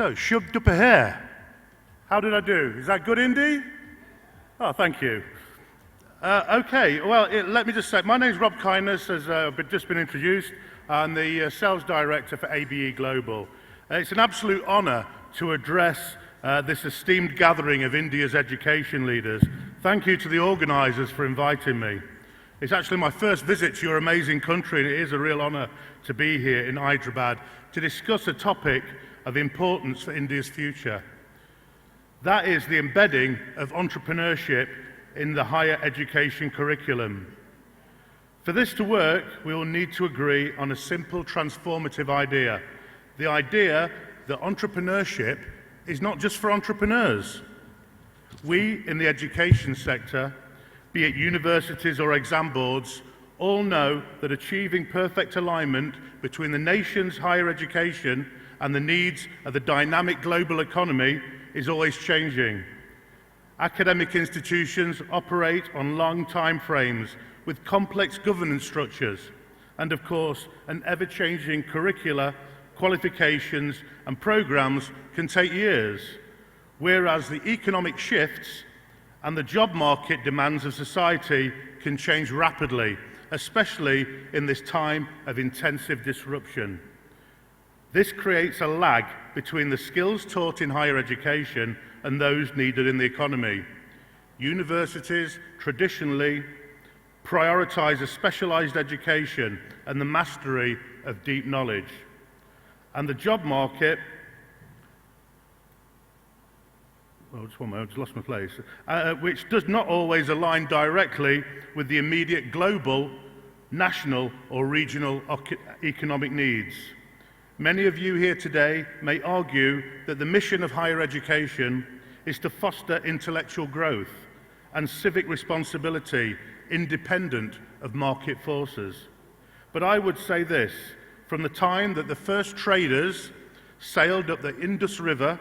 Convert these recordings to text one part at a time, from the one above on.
So, shoved up a hair. How did I do? Is that good, Indy? Oh, thank you. Okay, well, let me just say, my name's Rob Kindness, as just been introduced. I'm the Sales Director for ABE Global. It's an absolute honour to address this esteemed gathering of India's education leaders. Thank you to the organisers for inviting me. It's actually my first visit to your amazing country, and it is a real honour to be here in Hyderabad to discuss a topic of importance for India's future. That is the embedding of entrepreneurship in the higher education curriculum. For this to work, we will need to agree on a simple transformative idea. The idea that entrepreneurship is not just for entrepreneurs. We in the education sector, be it universities or exam boards, all know that achieving perfect alignment between the nation's higher education and the needs of the dynamic global economy is always changing. Academic institutions operate on long time frames with complex governance structures and, of course, an ever-changing curricula, qualifications and programs can take years, whereas the economic shifts and the job market demands of society can change rapidly, especially in this time of intensive disruption. This creates a lag between the skills taught in higher education and those needed in the economy. Universities traditionally prioritise a specialised education and the mastery of deep knowledge. And the job market, just one moment, I just lost my place, which does not always align directly with the immediate global, national or regional economic needs. Many of you here today may argue that the mission of higher education is to foster intellectual growth and civic responsibility independent of market forces. But I would say this, from the time that the first traders sailed up the Indus River,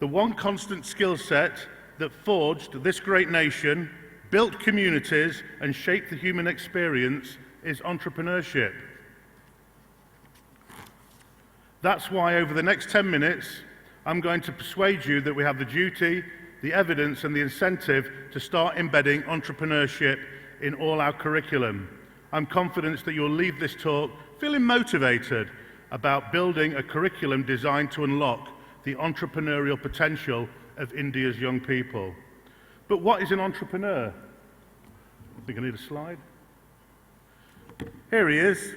the one constant skill set that forged this great nation, built communities and shaped the human experience is entrepreneurship. That's why over the next 10 minutes, I'm going to persuade you that we have the duty, the evidence and the incentive to start embedding entrepreneurship in all our curriculum. I'm confident that you'll leave this talk feeling motivated about building a curriculum designed to unlock the entrepreneurial potential of India's young people. But what is an entrepreneur? I think I need a slide. Here he is.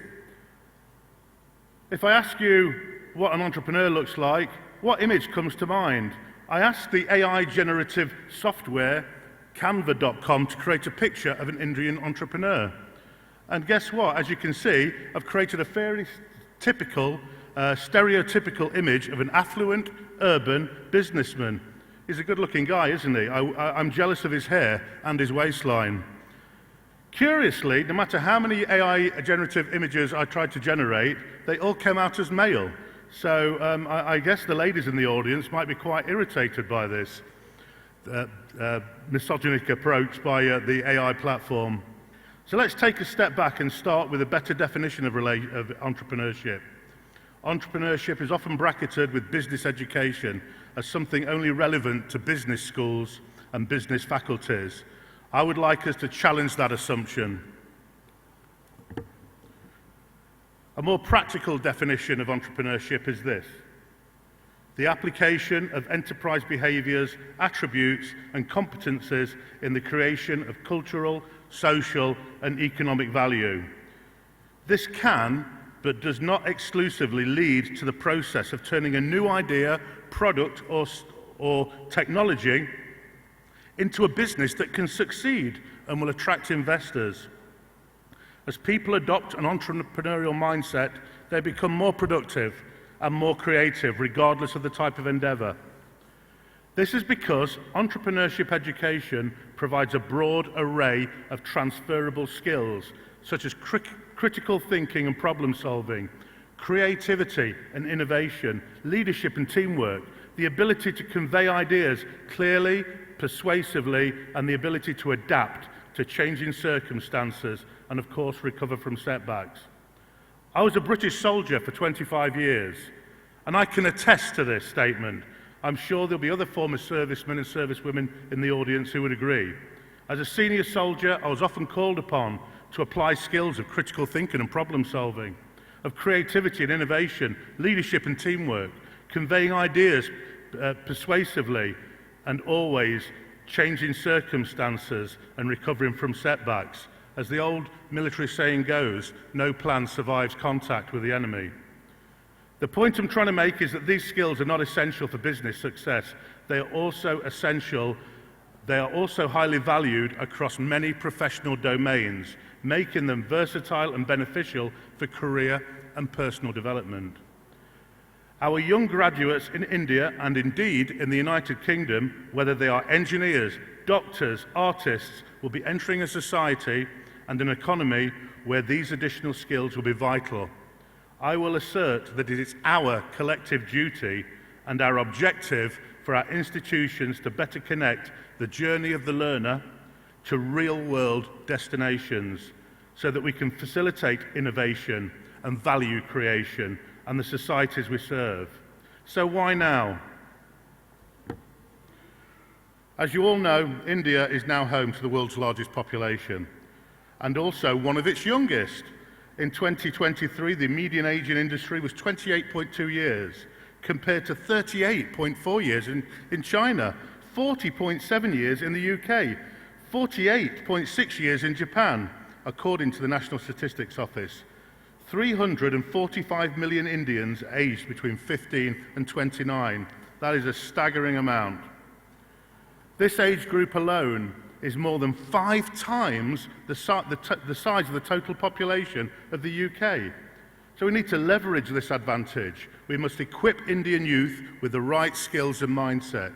If I ask you what an entrepreneur looks like, what image comes to mind? I asked the AI generative software Canva.com to create a picture of an Indian entrepreneur. And guess what? As you can see, I've created a fairly typical, stereotypical image of an affluent, urban businessman. He's a good-looking guy, isn't he? I'm jealous of his hair and his waistline. Curiously, no matter how many AI generative images I tried to generate, they all came out as male. So I guess the ladies in the audience might be quite irritated by this misogynic approach by the AI platform. So let's take a step back and start with a better definition of entrepreneurship. Entrepreneurship is often bracketed with business education as something only relevant to business schools and business faculties. I would like us to challenge that assumption. A more practical definition of entrepreneurship is this: the application of enterprise behaviours, attributes and competences in the creation of cultural, social and economic value. This can, but does not exclusively lead to the process of turning a new idea, product or technology into a business that can succeed and will attract investors. As people adopt an entrepreneurial mindset, they become more productive and more creative, regardless of the type of endeavour. This is because entrepreneurship education provides a broad array of transferable skills, such as critical thinking and problem solving, creativity and innovation, leadership and teamwork, the ability to convey ideas clearly, persuasively, and the ability to adapt to changing circumstances and, of course, recover from setbacks. I was a British soldier for 25 years, And I can attest to this statement. I'm sure there'll be other former servicemen and servicewomen in the audience who would agree. As a senior soldier, I was often called upon to apply skills of critical thinking and problem solving, of creativity and innovation, leadership and teamwork, conveying ideas persuasively, and always changing circumstances and recovering from setbacks. As the old military saying goes, no plan survives contact with the enemy. The point I'm trying to make is that these skills are not essential for business success. They are also essential. They are also highly valued across many professional domains, making them versatile and beneficial for career and personal development. Our young graduates in India and indeed in the United Kingdom, whether they are engineers, doctors, artists, will be entering a society and an economy where these additional skills will be vital. I will assert that it is our collective duty and our objective for our institutions to better connect the journey of the learner to real-world destinations so that we can facilitate innovation and value creation and the societies we serve. So why now? As you all know, India is now home to the world's largest population and also one of its youngest. In 2023, the median age in industry was 28.2 years, compared to 38.4 years in China, 40.7 years in the UK, 48.6 years in Japan, according to the National Statistics Office. 345 million Indians aged between 15 and 29. That is a staggering amount. This age group alone is more than 5 times the size of the total population of the UK. So we need to leverage this advantage. We must equip Indian youth with the right skills and mindset.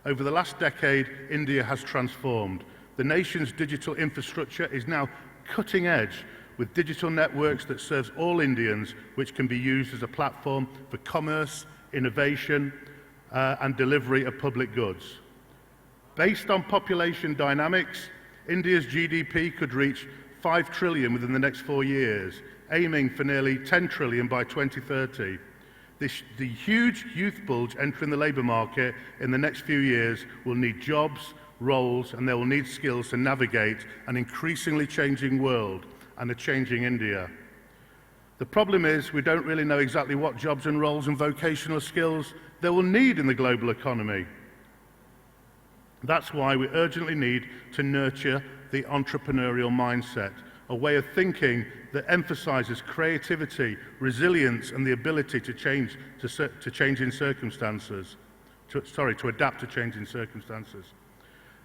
Over the last decade, India has transformed. The nation's digital infrastructure is now cutting edge, with digital networks that serves all Indians, which can be used as a platform for commerce, innovation, and delivery of public goods. Based on population dynamics, India's GDP could reach 5 trillion within the next 4 years, aiming for nearly 10 trillion by 2030. The huge youth bulge entering the labour market in the next few years will need jobs, roles, and they will need skills to navigate an increasingly changing world and a changing India. The problem is we don't really know exactly what jobs and roles and vocational skills they will need in the global economy. That's why we urgently need to nurture the entrepreneurial mindset, a way of thinking that emphasizes creativity, resilience, and the ability to adapt to changing circumstances.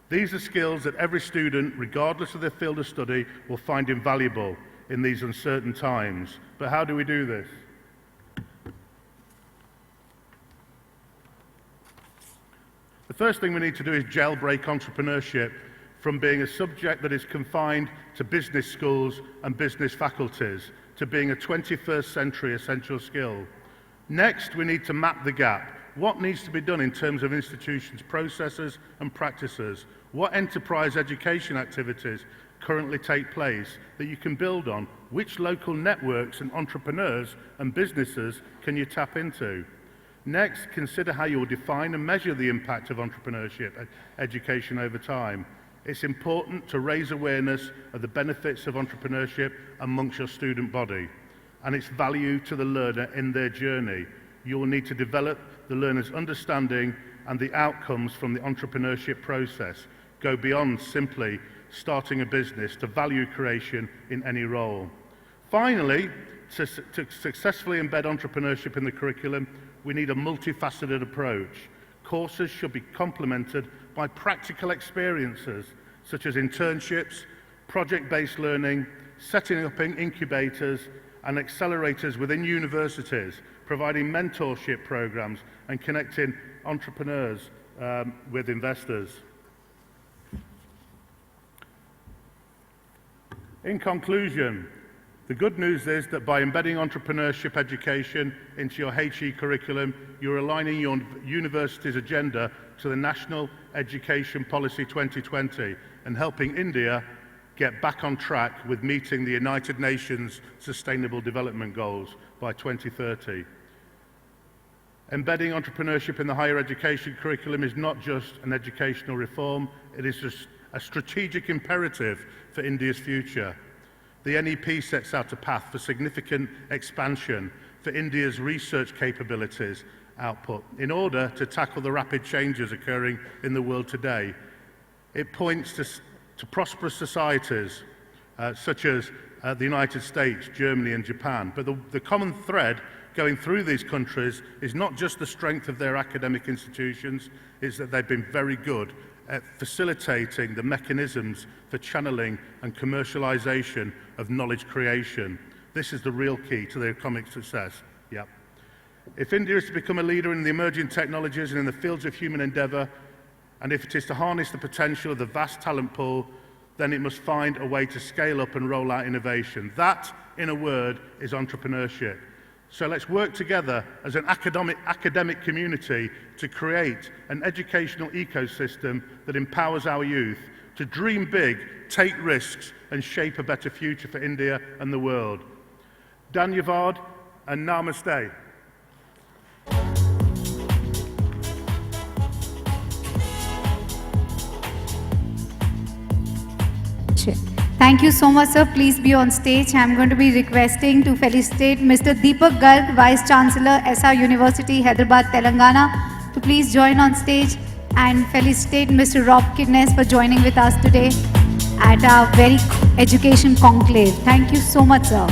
These are skills that every student, regardless of their field of study, will find invaluable in these uncertain times. But how do we do this? The first thing we need to do is jailbreak entrepreneurship from being a subject that is confined to business schools and business faculties to being a 21st century essential skill. Next, we need to map the gap. What needs to be done in terms of institutions' processes and practices? What enterprise education activities currently take place that you can build on? Which local networks and entrepreneurs and businesses can you tap into? Next, consider how you will define and measure the impact of entrepreneurship education over time. It's important to raise awareness of the benefits of entrepreneurship amongst your student body and its value to the learner in their journey. You will need to develop the learner's understanding and the outcomes from the entrepreneurship process. Go beyond simply starting a business to value creation in any role. Finally, to successfully embed entrepreneurship in the curriculum, we need a multifaceted approach. Courses should be complemented by practical experiences such as internships, project-based learning, setting up incubators and accelerators within universities, providing mentorship programs and connecting entrepreneurs with investors. In conclusion, the good news is that by embedding entrepreneurship education into your HE curriculum, you're aligning your university's agenda to the National Education Policy 2020 and helping India get back on track with meeting the United Nations Sustainable Development Goals by 2030. Embedding entrepreneurship in the higher education curriculum is not just an educational reform, it is just a strategic imperative for India's future. The NEP sets out a path for significant expansion for India's research capabilities output in order to tackle the rapid changes occurring in the world today. It points to prosperous societies such as the United States, Germany and Japan. But the common thread going through these countries is not just the strength of their academic institutions, it's that they've been very good at facilitating the mechanisms for channeling and commercialization of knowledge creation. This is the real key to their economic success. Yep. If India is to become a leader in the emerging technologies and in the fields of human endeavour, and if it is to harness the potential of the vast talent pool, then it must find a way to scale up and roll out innovation. That, in a word, is entrepreneurship. So let's work together as an academic community to create an educational ecosystem that empowers our youth to dream big, take risks, and shape a better future for India and the world. Dhanyavad and Namaste. Thank you so much, sir. Please be on stage. I'm going to be requesting to felicitate Mr. Deepak Garg, Vice Chancellor, SR University, Hyderabad, Telangana, to please join on stage and felicitate Mr. Rob Kidness for joining with us today at our very education conclave. Thank you so much, sir.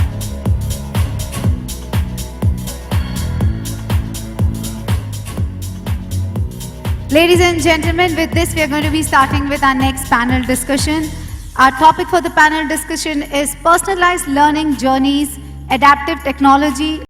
Ladies and gentlemen, with this we are going to be starting with our next panel discussion. Our topic for the panel discussion is personalized learning journeys, adaptive technology,